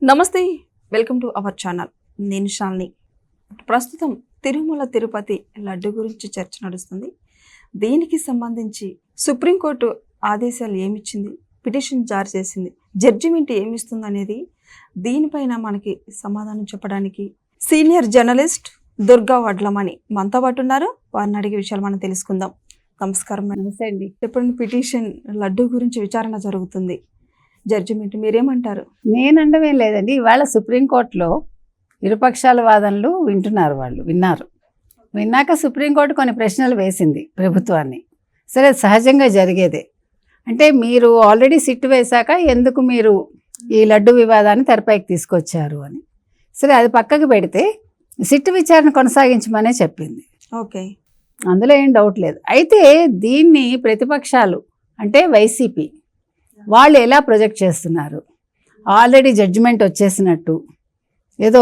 నమస్తే, welcome to our channel. నేను శాలిని. ప్రస్తుతం తిరుమల తిరుపతి లడ్డు గురించి చర్చ నడుస్తుంది. దీనికి సంబంధించి సుప్రీంకోర్టు ఆదేశాలు ఏమిచ్చింది, పిటిషన్ జారీ చేసింది, జడ్జిమెంట్ ఏమిస్తుంది అనేది దీనిపైన మనకి సమాధానం చెప్పడానికి సీనియర్ జర్నలిస్ట్ దుర్గా వడ్లమణి మనతో పాటు ఉన్నారు. వారిని అడిగే విషయాలు మనం తెలుసుకుందాం. నమస్కారం. నమస్తే అండి. చెప్పండి, పిటిషన్ లడ్డు గురించి విచారణ జరుగుతుంది, జడ్జిమెంట్ మీరేమంటారు? నేనండమేం లేదండి. ఇవాళ సుప్రీంకోర్టులో ఇరుపక్షాల వాదనలు విన్నారు. విన్నాక సుప్రీంకోర్టు కొన్ని ప్రశ్నలు వేసింది ప్రభుత్వాన్ని. సరే, సహజంగా జరిగేదే. అంటే మీరు ఆల్రెడీ సిట్ వేశాక ఎందుకు మీరు ఈ లడ్డు వివాదాన్ని తెరపైకి తీసుకొచ్చారు అని. సరే, అది పక్కకు పెడితే సిట్ విచారణ కొనసాగించమనే చెప్పింది. ఓకే, అందులో ఏం డౌట్ లేదు. అయితే దీన్ని ప్రతిపక్షాలు అంటే వైసీపీ వాళ్ళు ఎలా ప్రొజెక్ట్ చేస్తున్నారు, ఆల్రెడీ జడ్జిమెంట్ వచ్చేసినట్టు, ఏదో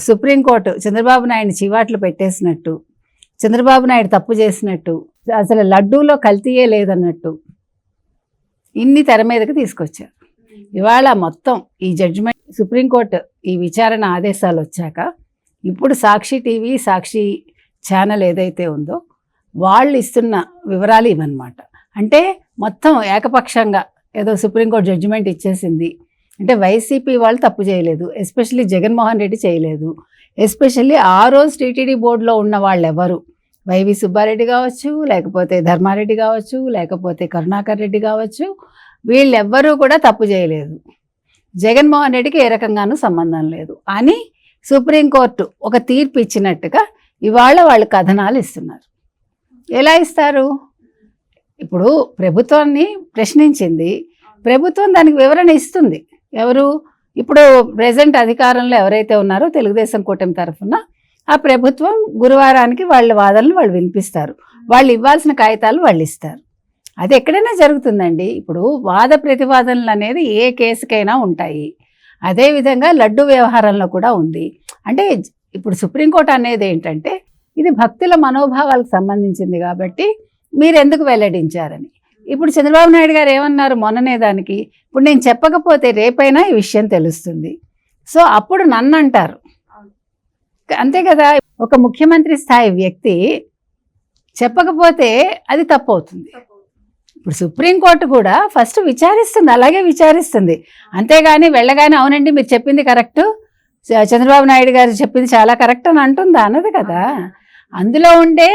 సుప్రీంకోర్టు చంద్రబాబు నాయుడిని చివాట్లు పెట్టేసినట్టు, చంద్రబాబు నాయుడు తప్పు చేసినట్టు, అసలు లడ్డూలో కల్తీయే లేదన్నట్టు ఇన్ని తెర మీదకి తీసుకొచ్చారు. ఇవాళ మొత్తం ఈ జడ్జిమెంట్ సుప్రీంకోర్టు ఈ విచారణ ఆదేశాలు వచ్చాక ఇప్పుడు సాక్షి టీవీ, సాక్షి ఛానల్ ఏదైతే ఉందో వాళ్ళు ఇస్తున్న వివరాలు ఇవన్నమాట. అంటే మొత్తం ఏకపక్షంగా ఏదో సుప్రీంకోర్టు జడ్జిమెంట్ ఇచ్చేసింది అంటే వైసీపీ వాళ్ళు తప్పు చేయలేదు, ఎస్పెషల్లీ జగన్మోహన్ రెడ్డి చేయలేదు. ఎస్పెషల్లీ ఆ రోజు టీటీడీ బోర్డులో ఉన్న వాళ్ళు ఎవరు, వైవి సుబ్బారెడ్డి కావచ్చు, లేకపోతే ధర్మారెడ్డి కావచ్చు, లేకపోతే కరుణాకర్ రెడ్డి కావచ్చు, వీళ్ళెవ్వరూ కూడా తప్పు చేయలేదు, జగన్మోహన్ రెడ్డికి ఏ రకంగానూ సంబంధం లేదు అని సుప్రీంకోర్టు ఒక తీర్పు ఇచ్చినట్టుగా ఇవాళ వాళ్ళు కథనాలు ఇస్తున్నారు. ఎలా ఇస్తారు? ఇప్పుడు ప్రభుత్వాన్ని ప్రశ్నించింది, ప్రభుత్వం దానికి వివరణ ఇస్తుంది. ఎవరు? ఇప్పుడు ప్రెజెంట్ అధికారంలో ఎవరైతే ఉన్నారో తెలుగుదేశం కూటమి తరఫున ఆ ప్రభుత్వం గురువారానికి వాళ్ళ వాదనలు వాళ్ళు వినిపిస్తారు, వాళ్ళు ఇవ్వాల్సిన కాగితాలు వాళ్ళు ఇస్తారు. అది ఎక్కడైనా జరుగుతుందండి. ఇప్పుడు వాద ప్రతివాదనలు అనేది ఏ కేసుకైనా ఉంటాయి. అదేవిధంగా లడ్డు వ్యవహారంలో కూడా ఉంది. అంటే ఇప్పుడు సుప్రీంకోర్టు అనేది ఏంటంటే ఇది భక్తుల మనోభావాలకు సంబంధించింది కాబట్టి మీరు ఎందుకు వెల్లడించారని. ఇప్పుడు చంద్రబాబు నాయుడు గారు ఏమన్నారు మొన్ననే దానికి, ఇప్పుడు నేను చెప్పకపోతే రేపైనా ఈ విషయం తెలుస్తుంది, సో అప్పుడు నన్ను అంటారు, అంతే కదా. ఒక ముఖ్యమంత్రి స్థాయి వ్యక్తి చెప్పకపోతే అది తప్పు అవుతుంది. ఇప్పుడు సుప్రీంకోర్టు కూడా ఫస్ట్ విచారిస్తుంది, అలాగే విచారిస్తుంది. అంతేగాని వెళ్ళగానే అవునండి మీరు చెప్పింది కరెక్టు, చంద్రబాబు నాయుడు గారు చెప్పింది చాలా కరెక్ట్ అని అంటుందా? అన్నది కదా. అందులో ఉండే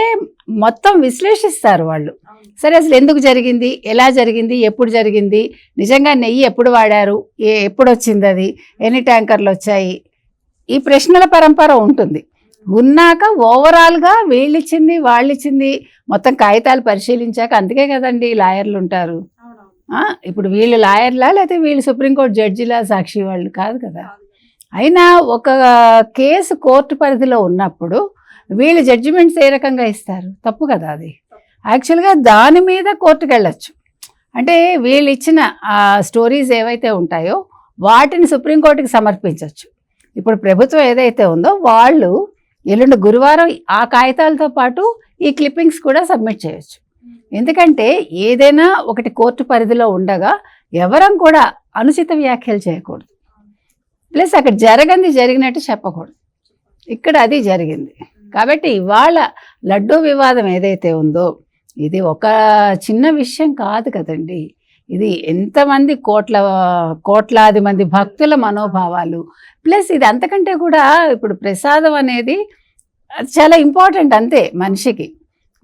మొత్తం విశ్లేషిస్తారు వాళ్ళు. సరే, అసలు ఎందుకు జరిగింది, ఎలా జరిగింది, ఎప్పుడు జరిగింది, నిజంగా నెయ్యి ఎప్పుడు వాడారు, ఎప్పుడు వచ్చింది, అది ఎన్ని ట్యాంకర్లు వచ్చాయి, ఈ ప్రశ్నల పరంపర ఉంటుంది. ఉన్నాక ఓవరాల్గా వీళ్ళిచ్చింది వాళ్ళిచ్చింది మొత్తం కాగితాలు పరిశీలించాక, అందుకే కదండి లాయర్లు ఉంటారు. ఇప్పుడు వీళ్ళు లాయర్లా లేకపోతే వీళ్ళు సుప్రీంకోర్టు జడ్జిలా, సాక్షి వాళ్ళు కాదు కదా. అయినా ఒక కేసు కోర్టు పరిధిలో ఉన్నప్పుడు వీళ్ళు జడ్జిమెంట్స్ ఏ రకంగా ఇస్తారు? తప్పు కదా అది. యాక్చువల్గా దాని మీద కోర్టుకు వెళ్ళచ్చు. అంటే వీళ్ళు ఇచ్చిన ఆ స్టోరీస్ ఏవైతే ఉంటాయో వాటిని సుప్రీంకోర్టుకి సమర్పించవచ్చు. ఇప్పుడు ప్రభుత్వం ఏదైతే ఉందో వాళ్ళు ఎల్లుండి గురువారం ఆ కాగితాలతో పాటు ఈ క్లిప్పింగ్స్ కూడా సబ్మిట్ చేయొచ్చు. ఎందుకంటే ఏదైనా ఒకటి కోర్టు పరిధిలో ఉండగా ఎవరం కూడా అనుచిత వ్యాఖ్యలు చేయకూడదు, ప్లస్ అక్కడ జరిగినట్టు చెప్పకూడదు. ఇక్కడ అది జరిగింది కాబట్టి ఇవాళ లడ్డూ వివాదం ఏదైతే ఉందో ఇది ఒక చిన్న విషయం కాదు కదండి. ఇది ఎంతమంది కోట్లాది మంది భక్తుల మనోభావాలు, ప్లస్ ఇది అంతకంటే కూడా ఇప్పుడు ప్రసాదం అనేది చాలా ఇంపార్టెంట్. అంతే, మనిషికి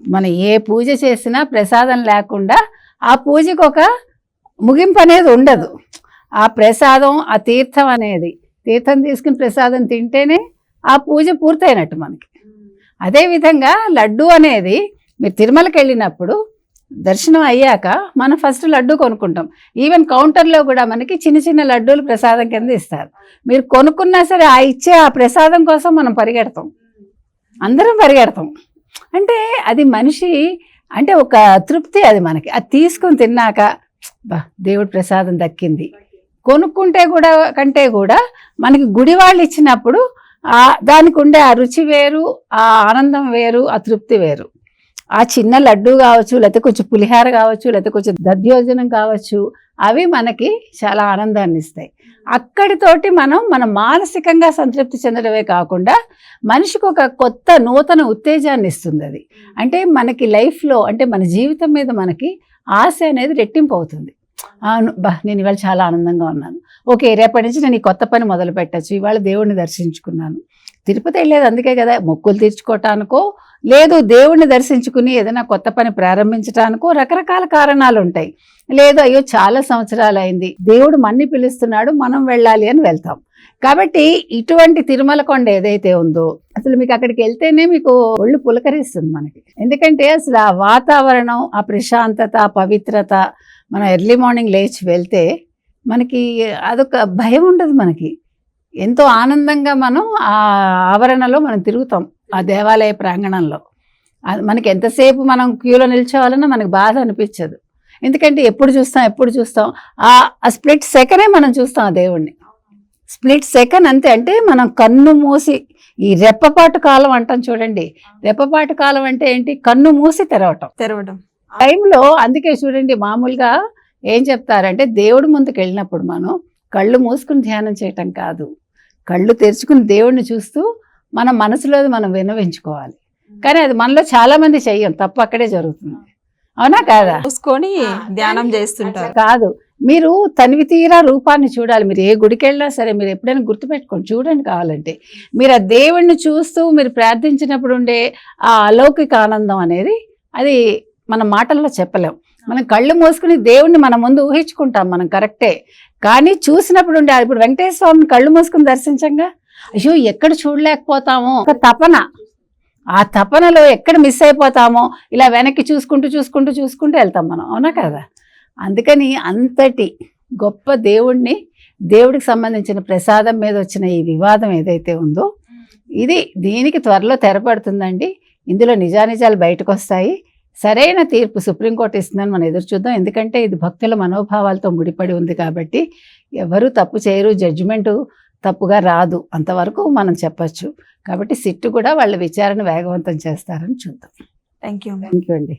మనం ఏ పూజ చేసినా ప్రసాదం లేకుండా ఆ పూజకు ఒక ముగింపు అనేది ఉండదు. ఆ ప్రసాదం, ఆ తీర్థం అనేది, తీర్థం తీసుకుని ప్రసాదం తింటేనే ఆ పూజ పూర్తయినట్టు మనకి. అదేవిధంగా లడ్డు అనేది మీరు తిరుమలకి వెళ్ళినప్పుడు దర్శనం అయ్యాక మనం ఫస్ట్ లడ్డు కొనుక్కుంటాం. ఈవెన్ కౌంటర్లో కూడా మనకి చిన్న చిన్న లడ్డూలు ప్రసాదం కింద ఇస్తారు. మీరు కొనుక్కున్నా సరే ఆ ఇచ్చే ఆ ప్రసాదం కోసం మనం పరిగెడతాం, అందరం పరిగెడతాం. అంటే అది మనిషి అంటే ఒక తృప్తి అది మనకి. అది తీసుకొని తిన్నాక దేవుడి ప్రసాదం దక్కింది కొనుక్కుంటే కూడా కంటే కూడా మనకి గుడి వాళ్ళు ఇచ్చినప్పుడు దానికి ఉండే ఆ రుచి వేరు, ఆ ఆనందం వేరు, ఆ తృప్తి వేరు. ఆ చిన్న లడ్డు కావచ్చు, లేకపోతే కొంచెం పులిహార కావచ్చు, లేకపోతే కొంచెం దధ్యోజనం కావచ్చు, అవి మనకి చాలా ఆనందాన్ని ఇస్తాయి. అక్కడితోటి మనం మానసికంగా సంతృప్తి చెందడమే కాకుండా మనిషికి ఒక కొత్త నూతన ఉత్తేజాన్ని ఇస్తుంది అది. అంటే మనకి లైఫ్లో అంటే మన జీవితం మీద మనకి ఆశ అనేది రెట్టింపు అవుతుంది. నేను ఇవాళ చాలా ఆనందంగా ఉన్నాను, ఓకే రేపటి నుంచి నేను ఈ కొత్త పని మొదలు పెట్టచ్చు, ఇవాళ దేవుడిని దర్శించుకున్నాను. తిరుపతి వెళ్ళేది అందుకే కదా, మొక్కులు తీర్చుకోవటానికో లేదు దేవుణ్ణి దర్శించుకుని ఏదైనా కొత్త పని ప్రారంభించడానికో రకరకాల కారణాలు ఉంటాయి. లేదు అయ్యో చాలా సంవత్సరాలు అయింది, దేవుడు మన్ని పిలుస్తున్నాడు మనం వెళ్ళాలి అని వెళ్తాం. కాబట్టి ఇటువంటి తిరుమల కొండ ఏదైతే ఉందో అసలు మీకు అక్కడికి వెళ్తేనే మీకు ఒళ్ళు పులకరిస్తుంది మనకి. ఎందుకంటే అసలు ఆ వాతావరణం, ఆ ప్రశాంతత, ఆ పవిత్రత, మనం ఎర్లీ మార్నింగ్ లేచి వెళ్తే మనకి అదొక భయం ఉండదు. మనకి ఎంతో ఆనందంగా మనం ఆ ఆవరణలో మనం తిరుగుతాం, ఆ దేవాలయ ప్రాంగణంలో. మనకి ఎంతసేపు మనం క్యూలో నిల్చోవాలన్నా మనకు బాధ అనిపించదు. ఎందుకంటే ఎప్పుడు చూస్తాం ఆ స్ప్లిట్ సెకండే మనం చూస్తాం ఆ దేవుణ్ణి. స్ప్లిట్ సెకండ్ అంతే. అంటే మనం కన్ను మూసి, ఈ రెప్పపాటు కాలం అంటాం చూడండి, రెప్పపాటు కాలం అంటే ఏంటి, కన్ను మూసి తెరవటం టైంలో. అందుకే చూడండి మామూలుగా ఏం చెప్తారంటే దేవుడి ముందుకు వెళ్ళినప్పుడు మనం కళ్ళు మూసుకుని ధ్యానం చేయటం కాదు, కళ్ళు తెరుచుకుని దేవుడిని చూస్తూ మన మనసులో మనం విన్నవించుకోవాలి. కానీ అది మనలో చాలా మంది చెయ్యం, తప్పు అక్కడే జరుగుతుంది. అవునా కాదా? చూసుకొని ధ్యానం చేస్తుంటారు. కాదు, మీరు తనివి తీరా రూపాన్ని చూడాలి. మీరు ఏ గుడికి వెళ్ళినా సరే మీరు ఎప్పుడైనా గుర్తుపెట్టుకోండి, చూడండి కావాలంటే. మీరు ఆ దేవుణ్ణి చూస్తూ మీరు ప్రార్థించినప్పుడు ఉండే ఆ అలౌకిక ఆనందం అనేది అది మన మాటల్లో చెప్పలేం. మనం కళ్ళు మూసుకుని దేవుణ్ణి మన ముందు ఊహించుకుంటాం మనం, కరెక్టే. కానీ చూసినప్పుడు ఉండే, ఇప్పుడు వెంకటేశ్వర స్వామిని కళ్ళు మూసుకుని దర్శించంగా అయ్యో ఎక్కడ చూడలేకపోతామో ఒక తపన, ఆ తపనలో ఎక్కడ మిస్ అయిపోతామో ఇలా వెనక్కి చూసుకుంటూ వెళ్తాం మనం. అవునా కదా? అందుకని అంతటి గొప్ప దేవుడికి సంబంధించిన ప్రసాదం మీద వచ్చిన ఈ వివాదం ఏదైతే ఉందో దీనికి త్వరలో తెరపడుతుందండి. ఇందులో నిజానిజాలు బయటకు వస్తాయి. సరైన తీర్పు సుప్రీంకోర్టు ఇస్తుందని మనం ఎదురు చూద్దాం. ఎందుకంటే ఇది భక్తుల మనోభావాలతో ముడిపడి ఉంది కాబట్టి ఎవరు తప్పు చేయరు, జడ్జిమెంటు తప్పుగా రాదు అంతవరకు మనం చెప్పచ్చు. కాబట్టి సిట్టు కూడా వాళ్ళ విచారణ వేగవంతం చేస్తారని చూద్దాం. థ్యాంక్ యూ అండి.